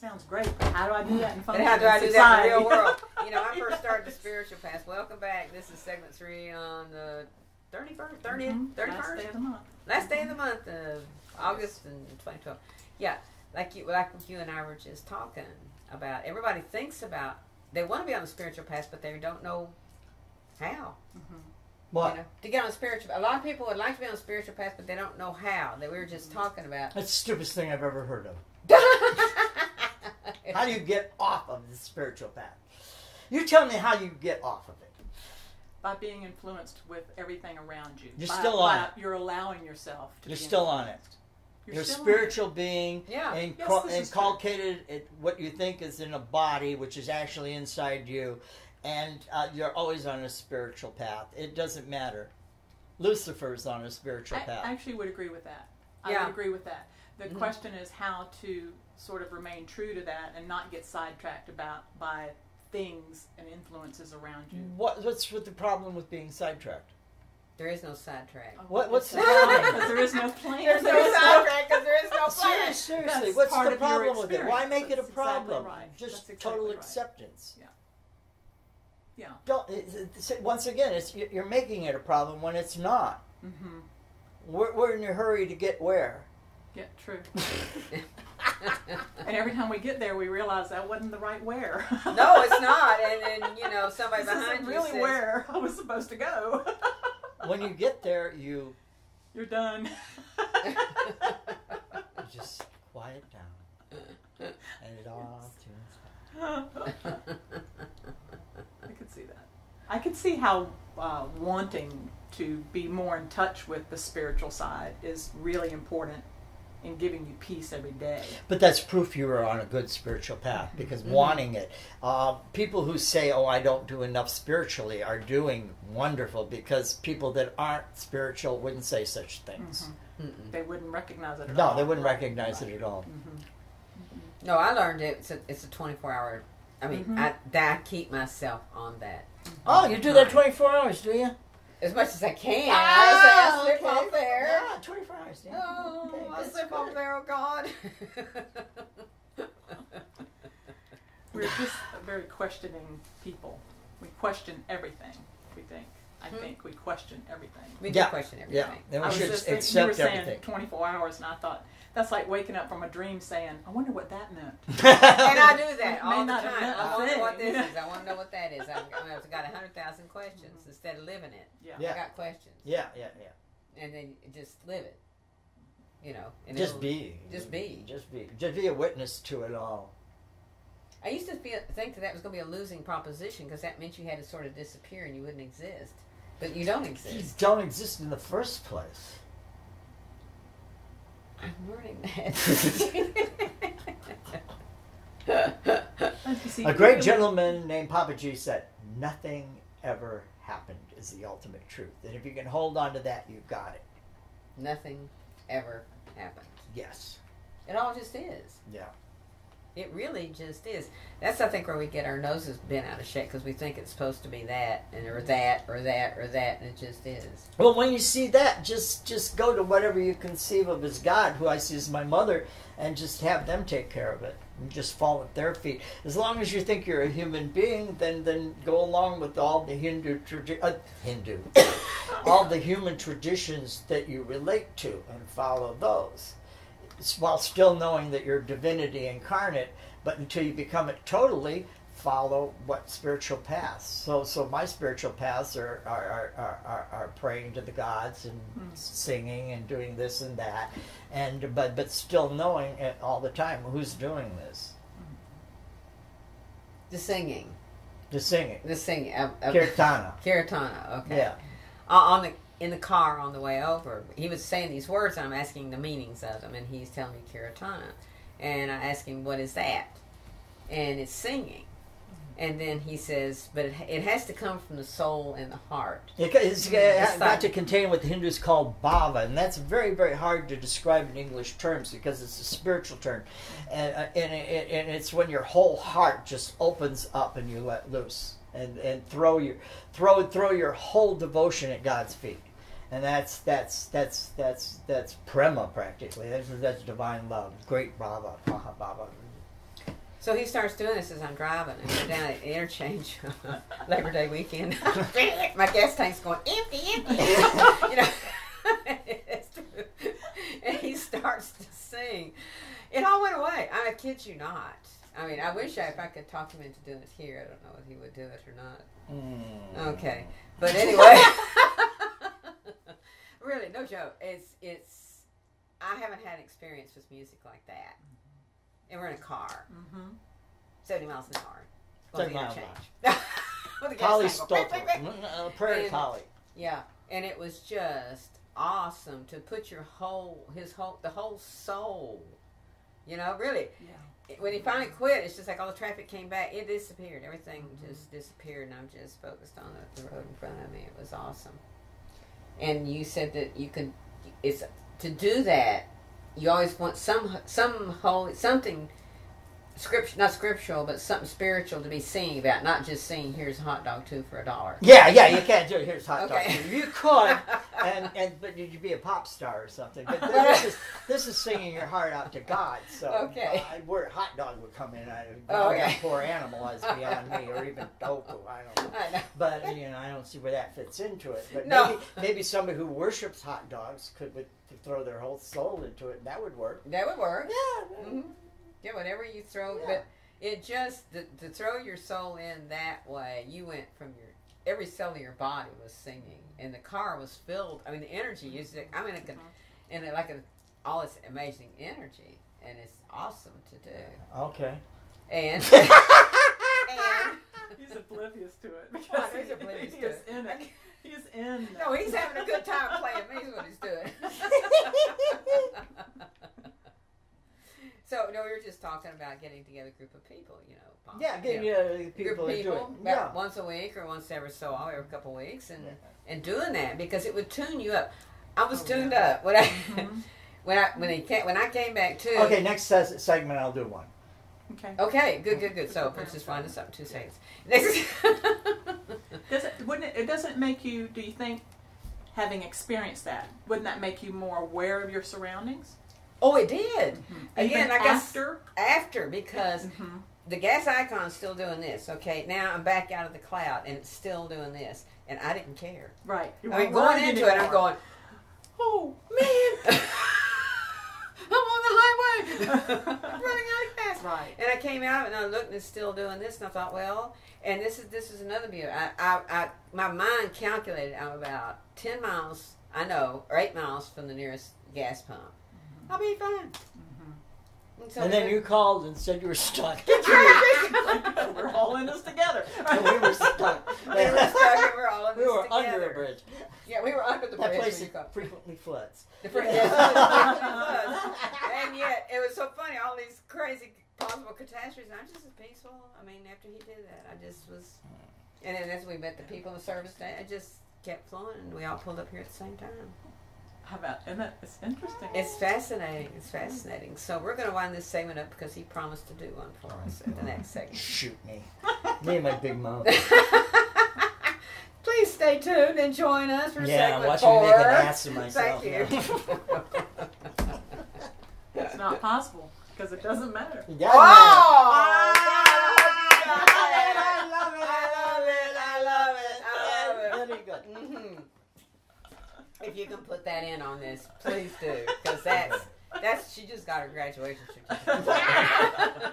sounds great. How do I do that in But function? how do I do that in the real world? You know, I first started the spiritual path. Welcome back. This is segment 3 on the 31st, 30th, 31st? Last day of the month. Last day of the month of August in 2012. Yeah, like you and I were just talking about. Everybody thinks about, they want to be on the spiritual path, but they don't know how. What? You know, to get on a spiritual, a lot of people would like to be on a spiritual path, but they don't know how. That we were just talking about. That's the stupidest thing I've ever heard of. How do you get off of the spiritual path? You tell me how you get off of it. By being influenced with everything around you. You're still on it. You're allowing yourself to You're be still on it. You're a spiritual being, inculcated at what you think is in a body, which is actually inside you, and you're always on a spiritual path. It doesn't matter. Lucifer's on a spiritual path. I actually would agree with that. I would agree with that. The question is how to sort of remain true to that and not get sidetracked by things and influences around you. What's with the problem with being sidetracked? There is no sidetrack. What's the problem? Because there is no plan. There's no sidetrack because there is no plan. Seriously, That's what's part the of your problem with it? Why experience. make it a That's exactly problem? right. Just That's exactly total right. acceptance. Yeah. Don't. Once again, you're making it a problem when it's not. We're in a hurry to get where? Yeah, true. And every time we get there, we realize that wasn't the right where. No, it's not. And you know, somebody this behind isn't you really says, where I was supposed to go. When you get there, you're done. just quiet down, and it all tunes down. I could see that. I could see how wanting to be more in touch with the spiritual side is really important in giving you peace every day. But that's proof you are on a good spiritual path, because wanting it. People who say, oh, I don't do enough spiritually are doing wonderful, because people that aren't spiritual wouldn't say such things. They wouldn't recognize it at all. No, they wouldn't recognize it at all. No, I learned it's a 24-hour. I mean, I keep myself on that. Oh, you do that 24 hours, do you? As much as I can. I slip off there. Yeah, 24 hours. Yeah. Oh, Okay, I slip off there, oh God. We're just very questioning people. We question everything, we think. I think we question everything. We do question everything. Yeah, then we I was should just thinking, accept you were saying everything. 24 hours, and I thought, that's like waking up from a dream saying, I wonder what that meant. And I do that It all may the not have time. meant a I want to know what thing. this is. I want to know what that is. I've got 100,000 questions instead of living it. Yeah. I got questions. Yeah. And then just live it. You know. And Just be. Just be. Just be. Just be a witness to it all. I used to think that was going to be a losing proposition, because that meant you had to sort of disappear and you wouldn't exist. But you don't exist. You don't exist in the first place. I'm learning that. A great gentleman named Papa G said, nothing ever happened is the ultimate truth. And if you can hold on to that, you've got it. Nothing ever happened. Yes. It all just is. Yeah. It really just is. That's, I think, where we get our noses bent out of shape, because we think it's supposed to be that, and or that, or that, or that, and it just is. Well, when you see that, just go to whatever you conceive of as God, who I see as my mother, and just have them take care of it. And just fall at their feet. As long as you think you're a human being, then go along with all the all the human traditions that you relate to, and follow those, while still knowing that you're divinity incarnate. But until you become it totally, follow what spiritual paths. So my spiritual paths are praying to the gods and singing and doing this and that, and but still knowing it all the time who's doing this. The singing. The singing. Kirtana. Kirtana. Okay. Yeah. In the car on the way over, he was saying these words, and I'm asking the meanings of them, and he's telling me Kirtana, and I asked him, what is that? And it's singing. And then he says, but it has to come from the soul and the heart. It's got to contain what the Hindus call bhava, and that's very, very hard to describe in English terms, because it's a spiritual term, and it's when your whole heart just opens up and you let loose, and throw your whole devotion at God's feet, and that's prema practically. That's divine love, great bhava, bhava. So he starts doing this as I'm driving, and we're down at the interchange Labor Day weekend. My gas tank's going empty, empty. You know, it's true. And he starts to sing. It all went away. I kid you not. I mean, I wish if I could talk him into doing it here. I don't know if he would do it or not. Okay, but anyway, really, no joke. It's. I haven't had experience with music like that. And we're in a car, 70 miles an hour. 70 miles an hour. With a Collie gas tank Stolper, Prairie Collie. Yeah, and it was just awesome to put the whole soul. You know, really. Yeah. When he finally quit, it's just like all the traffic came back. It disappeared. Everything just disappeared, and I'm just focused on the road in front of me. It was awesome. And you said that you could. It's to do that. You always want something not scriptural, but something spiritual to be singing about, not just singing, here's a hot dog too for $1. Yeah, you can't do it, here's hot dog too. You could, but you'd be a pop star or something. But this is singing your heart out to God, so where hot dog would come in, poor animal is beyond me, or even tofu, I don't know. But, I don't see where that fits into it. But maybe somebody who worships hot dogs could throw their whole soul into it, and that would work. That would work. Yeah. Mm-hmm. Yeah, whatever you throw, but it just, to throw your soul in that way, you went from every cell of your body was singing, and the car was filled, I mean, the energy, all this amazing energy, and it's awesome to do. Okay. And he's oblivious to it. Because he's oblivious to it. In it. He's in. No, he's having a good time playing me is what he's doing. So, we were just talking about getting together a group of people, getting people to do it. Once a week or once every couple of weeks, and doing that because it would tune you up. I was tuned up when I came back too. Okay, next segment I'll do one. Okay, good. So let's just find this up 2 seconds. It doesn't make you? Do you think, having experienced that, wouldn't that make you more aware of your surroundings? Oh, it did. Again, I guess after because the gas icon's still doing this. Okay, now I'm back out of the cloud and it's still doing this, and I didn't care. Right. Going into it, I'm going, oh man, I'm on the highway, running really fast. Right. And I came out and I looked and it's still doing this, and I thought, well, and this is another beauty. My mind calculated I'm about 10 miles, or 8 miles from the nearest gas pump. I'll be fine. And then you called and said you were stuck. We're all in this together. And we were stuck. We were stuck and we're all in this together. We were under a bridge. Yeah, we were under the bridge. That place frequently floods. And yet, it was so funny, all these crazy possible catastrophes, and I'm just as peaceful. I mean, after he did that, I just was... And then as we met the people in the service day, I just kept flowing, and we all pulled up here at the same time. How about, it's interesting. It's fascinating. So we're going to wind this segment up because he promised to do one for us at the next segment. Shoot me. Me and my big mouth. Please stay tuned and join us for segment 4. Yeah, watch me make an ass of myself. Thank you. It's not possible because it doesn't matter. Yeah, I love it. Very good. Mm-hmm. If you can put that in on this, please do, because that's she just got her graduation certificate.